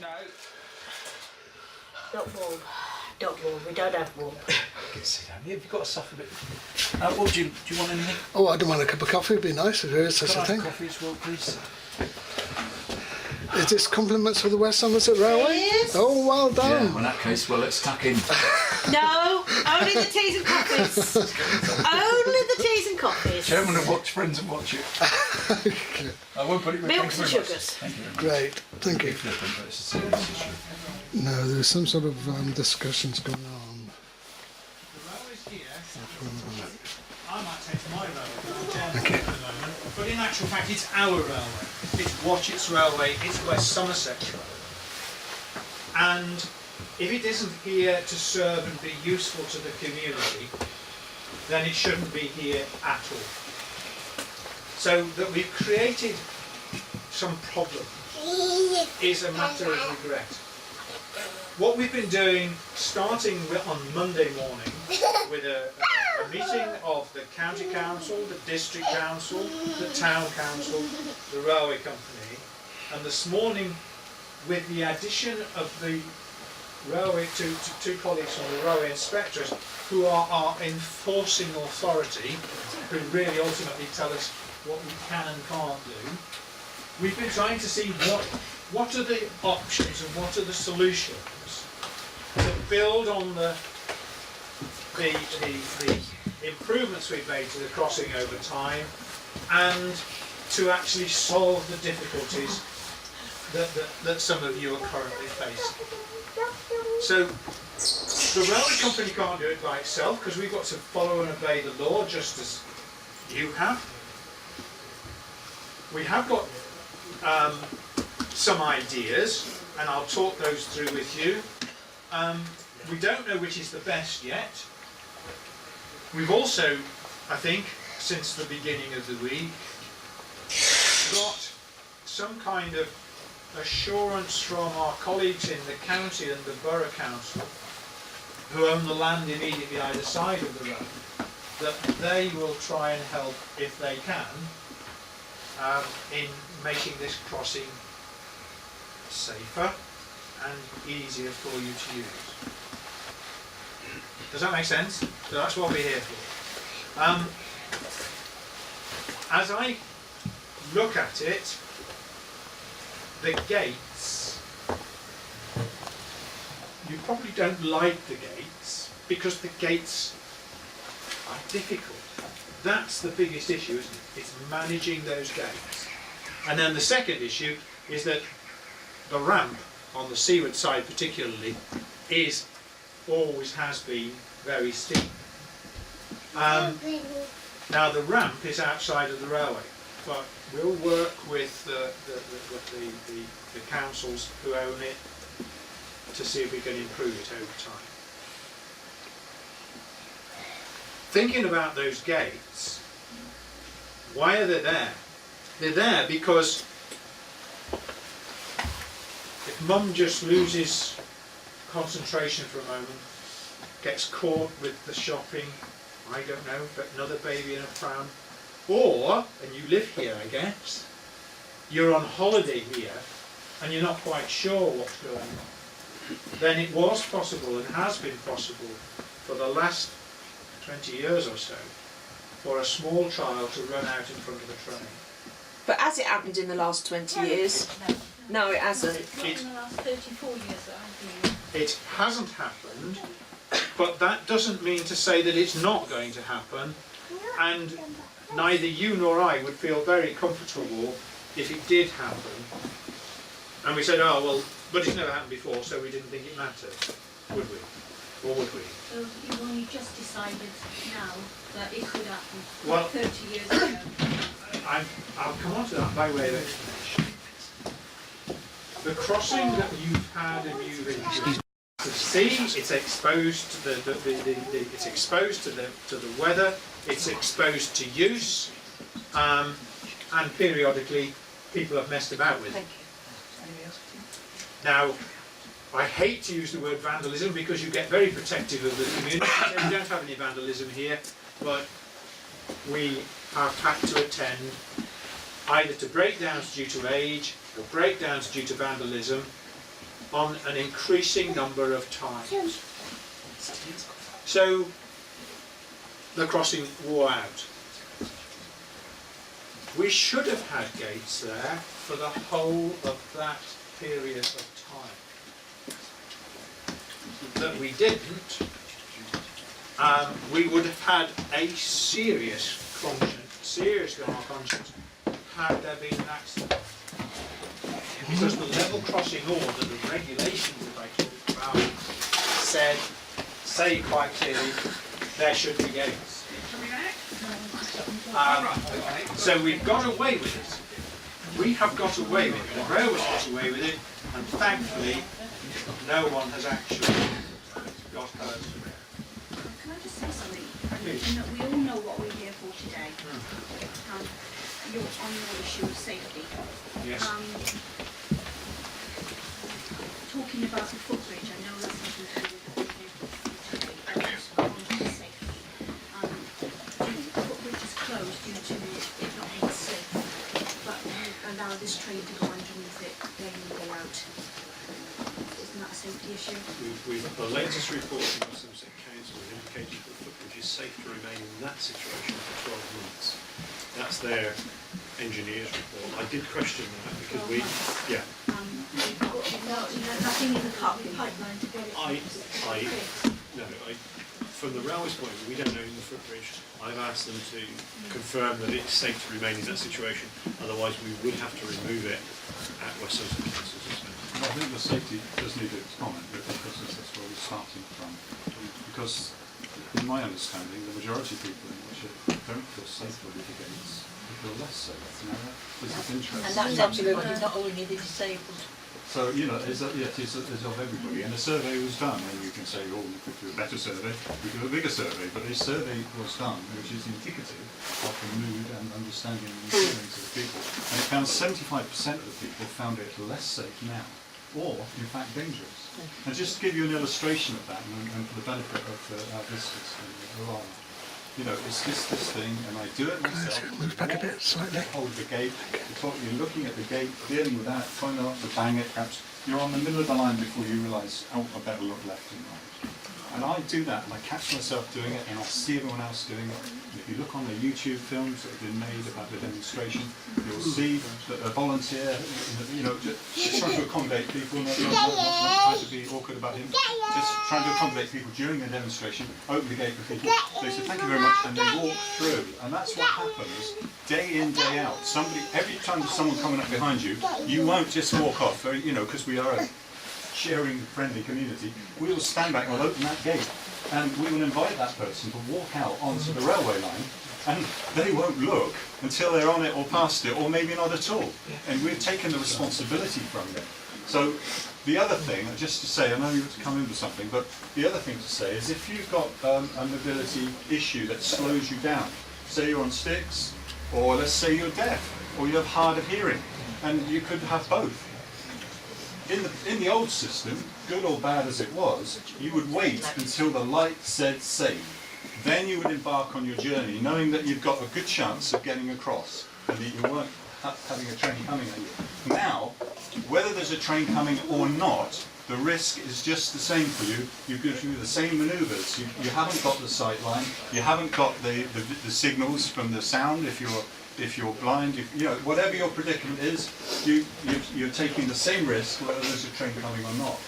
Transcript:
No. Not warm. Not warm. We don't have warm. Get sit down. Have you got a suffer bit? What do you want anything? Oh, I don't want a cup of coffee. It'd be nice if there is such a thing. Coffee as well, please. Is this compliments for the West Somerset Railway? Yes. Oh, well done. Yeah, well in that case, well let's tuck in. No, only the teas and coffees. Only the teas and coffees. Chairman of Watch, friends of Watch It. Okay. I won't put it with Milks and thank you very much. sugars. Thank you very much. Great. Thank you. Flippant, but it's a serious issue. No, there's some sort of discussions going on. The railway's here. I might take my railway, but I'm chairman Okay. at the moment. But in actual fact, it's our railway. It's Watchet's railway. It's West Somerset's railway. And if it isn't here to serve and be useful to the community, then it shouldn't be here at all. So that we've created some problem is a matter of regret. What we've been doing, starting on Monday morning, with a meeting of the county council, the district council, the town council, the railway company, and this morning with the addition of the railway, two colleagues from the railway inspectorate, who are our enforcing authority, who really ultimately tell us what we can and can't do. We've been trying to see what are the options and what are the solutions to build on the improvements we've made to the crossing over time, and to actually solve the difficulties that some of you are currently facing. So the railway company can't do it by itself, because we've got to follow and obey the law just as you have. We have got some ideas, and I'll talk those through with you. We don't know which is the best yet. We've also, I think, since the beginning of the week, got some kind of assurance from our colleagues in the county and the borough council, who own the land immediately either side of the road, that they will try and help if they can in making this crossing safer and easier for you to use. Does that make sense? So that's what we're here for. As I look at it, the gates, you probably don't like the gates because the gates are difficult. That's the biggest issue, isn't it? It's managing those gates. And then the second issue is that the ramp on the seaward side particularly always has been very steep. Now the ramp is outside of the railway, but we'll work with the councils who own it to see if we can improve it over time. Thinking about those gates, why are they there? They're there because if mum just loses concentration for a moment, gets caught with the shopping, I don't know, but another baby in a pram, or, and you live here I guess, you're on holiday here and you're not quite sure what's going on, then it was possible and has been possible for the last 20 years or so for a small child to run out in front of a train. But has it happened in the last 20 years? No, it hasn't. Not in the last 34 years that I've been here. It hasn't happened, but that doesn't mean to say that it's not going to happen, and neither you nor I would feel very comfortable if it did happen. And we said, oh well, but it's never happened before, so we didn't think it mattered, would we? Or would we? So you've only just decided now that it could happen, Well, 30 years ago. I'll come on to that by way of explanation. The crossing that you've had and you've enjoyed, the sea, it's exposed to it's exposed to the weather, it's exposed to use, and periodically people have messed about with it. Now, I hate to use the word vandalism because you get very protective of the community. We don't have any vandalism here, but we have had to attend either to breakdowns due to age or breakdowns due to vandalism on an increasing number of times. So the crossing wore out. We should have had gates there for the whole of that period of time. That we didn't, we would have had a serious conscience, seriously on our conscience, had there been an accident. Because the level crossing order, the regulations that I talked about, say quite clearly, there should be gates. So we've got away with it. We have got away with it. The railways got away with it, and thankfully, no one has actually got hurt. Can I just say something? You know, we all know what we're here for today. You're on your issue of safety. Yes. Talking about the footbridge, I know that's nothing to do with what we're here for today, but it's on safety. The footbridge is closed due to it not being safe, but we allow this train to go underneath it, then we go out. Isn't that a safety issue? The latest report from the Somerset Council indicated that the footbridge is safe to remain in that situation for 12 months. That's their engineer's report. I did question that because Nothing in the pipeline to get it. From the railway's point of view, we don't own the footbridge. I've asked them to confirm that it's safe to remain in that situation. Otherwise, we would have to remove it at West Somerset Council's expense. I think the safety does need a comment because that's where we're starting from. Because, in my understanding, the majority of people in Watchet don't feel safe with the gates. They feel less safe. You know, this is interesting. And that's absolutely not only the disabled. So, you know, it's of everybody. And a survey was done, and you can say, oh, we could do a better survey, we could do a bigger survey, but a survey was done which is indicative of the mood and understanding and experience of the people. And it found 75% of the people found it less safe now, or, in fact, dangerous. And just to give you an illustration of that, and for the benefit of our visitors who are, you know, it's this thing, and I do it myself. Move back a bit, slightly. Hold the gate. You're looking at the gate, dealing with that, trying not to bang it. Perhaps you're on the middle of the line before you realise, oh, I better look left and right. And I do that, and I catch myself doing it, and I see everyone else doing it. And if you look on the YouTube films that have been made about the demonstration, you'll see that a volunteer, you know, just trying to accommodate people, not trying to be awkward about him, just trying to accommodate people during the demonstration, open the gate for people. They say, thank you very much, and they walk through. And that's what happens day in, day out. Every time there's someone coming up behind you, you won't just walk off, you know, because we are a sharing, friendly community. We will stand back and we'll open that gate, and we will invite that person to walk out onto the railway line, and they won't look until they're on it or past it, or maybe not at all. And we've taken the responsibility from them. So the other thing, just to say, I know you have to come in with something, but the other thing to say is if you've got a mobility issue that slows you down, say you're on sticks, or let's say you're deaf, or you have hard of hearing, and you could have both. In the old system, good or bad as it was, you would wait until the light said safe. Then you would embark on your journey, knowing that you've got a good chance of getting across, and that you weren't having a train coming at you. Now, whether there's a train coming or not, the risk is just the same for you. You go through the same manoeuvres. You haven't got the sight line, you haven't got the signals from the sound if you're blind, you know, whatever your predicament is, you're taking the same risk whether there's a train coming or not.